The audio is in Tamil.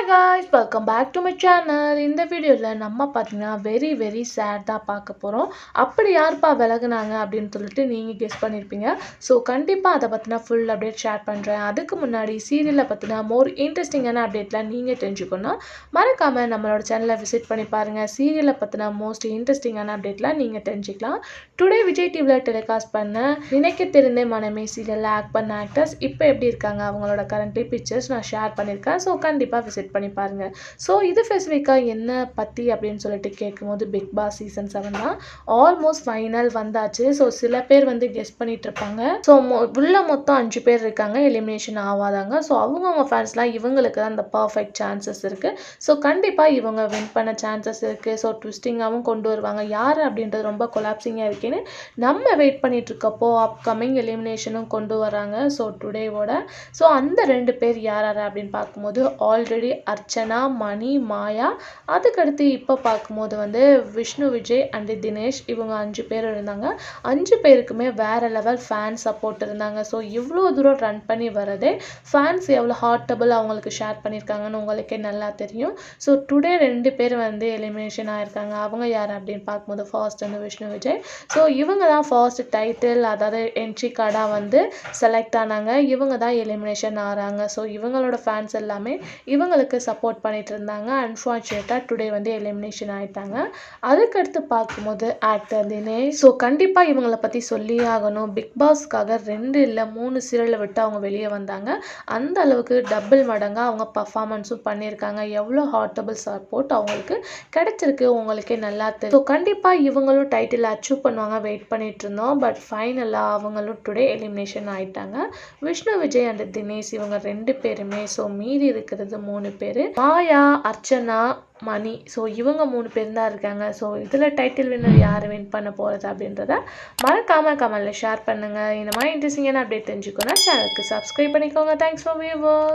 Hi guys, welcome back to my channel. இந்த வீடியோவில் நம்ம பார்த்தீங்கன்னா வெரி சேட் தான் பார்க்க போகிறோம். அப்படி யாருப்பா விலகுனாங்க அப்படின்னு சொல்லிட்டு நீங்கள் கெஸ் பண்ணியிருப்பீங்க. ஸோ கண்டிப்பாக அதை பற்றினா ஃபுல் அப்டேட் ஷேர் பண்ணுறேன். அதுக்கு முன்னாடி சீரியலை பற்றினா மோர் இன்ட்ரெஸ்டிங்கான அப்டேட்லாம் நீங்கள் தெரிஞ்சுக்கணும். மறக்காமல் நம்மளோட சேனலை விசிட் பண்ணி பாருங்கள். சீரியலை பற்றினா மோஸ்ட் இன்ட்ரெஸ்டிங்கான அப்டேட்லாம் நீங்கள் தெரிஞ்சுக்கலாம். டுடே விஜய் டிவியில் டெலிகாஸ்ட் பண்ண நினைக்க தெரிந்தே மனமே சீரியலில் ஆக்ட் பண்ண ஆக்டர்ஸ் இப்போ எப்படி இருக்காங்க, அவங்களோட கரண்ட்லி பிக்சர்ஸ் நான் ஷேர் பண்ணியிருக்கேன். ஸோ கண்டிப்பாக விசிட் பண்ணி பாருங்கள். ஸோ இது ஸ்பெசிஃபிக்காக என்ன பற்றி அப்படின்னு சொல்லிட்டு கேட்கும்போது பிக் பாஸ் சீசன் 7 தான் ஆல்மோஸ்ட் ஃபைனல் வந்தாச்சு. ஸோ சில பேர் வந்து கெஸ் பண்ணிட்டு இருப்பாங்க. ஸோ உள்ள மொத்தம் 5 பேர் இருக்காங்க, எலிமினேஷன் ஆகாதாங்க. ஸோ அவங்கவுங்க ஃபேன்ஸ்லாம் இவங்களுக்கு தான் அந்த பர்ஃபெக்ட் சான்சஸ் இருக்குது. ஸோ கண்டிப்பாக இவங்க வின் பண்ண சான்சஸ் இருக்குது. ஸோ ட்விஸ்டிங்காகவும் கொண்டு வருவாங்க. யார் அப்படின்றது ரொம்ப கொலாப்சிங்காக இருக்குன்னு நம்ம வெயிட் பண்ணிட்டு இருக்கப்போ அப்கமிங் எலிமினேஷனும் கொண்டு வராங்க. ஸோ டுடேவோட ஸோ அந்த 2 பேர் யார் அப்படின்னு பார்க்கும்போது ஆல்ரெடி அர்ச்சனா, மணி, மாயா, அதுக்கடுத்து இப்போ பார்க்கும்போது வந்து விஷ்ணு விஜய் அண்ட் தினேஷ், இவங்க 5 பேர் இருந்தாங்க. 5 பேருக்குமே வேற லெவல் ஃபேன் சப்போர்ட் இருந்தாங்க. ஸோ இவ்வளோ தூரம் ரன் பண்ணி வரதே ஃபேன்ஸ் எவ்வளோ ஹார்ட்டபிள் அவங்களுக்கு ஷேர் பண்ணியிருக்காங்கன்னு உங்களுக்கே நல்லா தெரியும். ஸோ டுடே 2 பேர் வந்து எலிமினேஷன் ஆயிருக்காங்க. அவங்க யார் அப்படின்னு பார்க்கும்போது ஃபர்ஸ்ட் வந்து விஷ்ணு விஜய். ஸோ இவங்க தான் ஃபர்ஸ்ட் டைட்டில், அதாவது என்ட்ரி கார்டாக வந்து செலக்ட் ஆனாங்க. இவங்க தான் எலிமினேஷன் ஆகிறாங்க. ஸோ இவங்களோட ஃபேன்ஸ் எல்லாமே இவங்களுக்கு சப்போர்ட் பண்ணிட்டு இருந்தாங்க. அன்ஃபார்ச்சுனேட்டாக டுடே வந்து எலிமினேஷன் ஆகிட்டாங்க. அதுக்கடுத்து பார்க்கும்போது ஆக்டர் தினேஷ். ஸோ கண்டிப்பாக இவங்களை பற்றி சொல்லியே ஆகணும். பிக் பாஸ்க்காக 2 இல்லை 3 சீரியலை விட்டு அவங்க வெளியே வந்தாங்க. அந்த அளவுக்கு டபுள் மடங்காக அவங்க பர்ஃபார்மன்ஸும் பண்ணியிருக்காங்க. எவ்வளோ ஹார்ட்டபிள் சப்போர்ட் அவங்களுக்கு கிடைச்சிருக்கு உங்களுக்கே நல்லா தெரியும். ஸோ கண்டிப்பாக இவங்களும் டைட்டில் அச்சீவ் பண்ணுவாங்க வெயிட் பண்ணிட்டு இருந்தோம். பட் ஃபைனலாக அவங்களும் டுடே எலிமினேஷன் ஆகிட்டாங்க. விஷ்ணு விஜய் அண்ட் தினேஷ் இவங்க 2 பேருமே. ஸோ மீறி இருக்கிறது 3 பேர், மாயா, அர்ச்சனா, மணி. ஸோ இவங்க 3 பேர் தான் இருக்காங்க. ஸோ இதில் டைட்டில் வின்னர் யார் வின் பண்ண போகிறது அப்படின்றத மறக்காமல் கமெண்ட்டில் ஷேர் பண்ணுங்கள். இந்த மாதிரி இன்ட்ரெஸ்டிங்கான அப்டேட் தெரிஞ்சுக்கணும் சேனலுக்கு சப்ஸ்கிரைப் பண்ணிக்கோங்க. Thanks for viewer.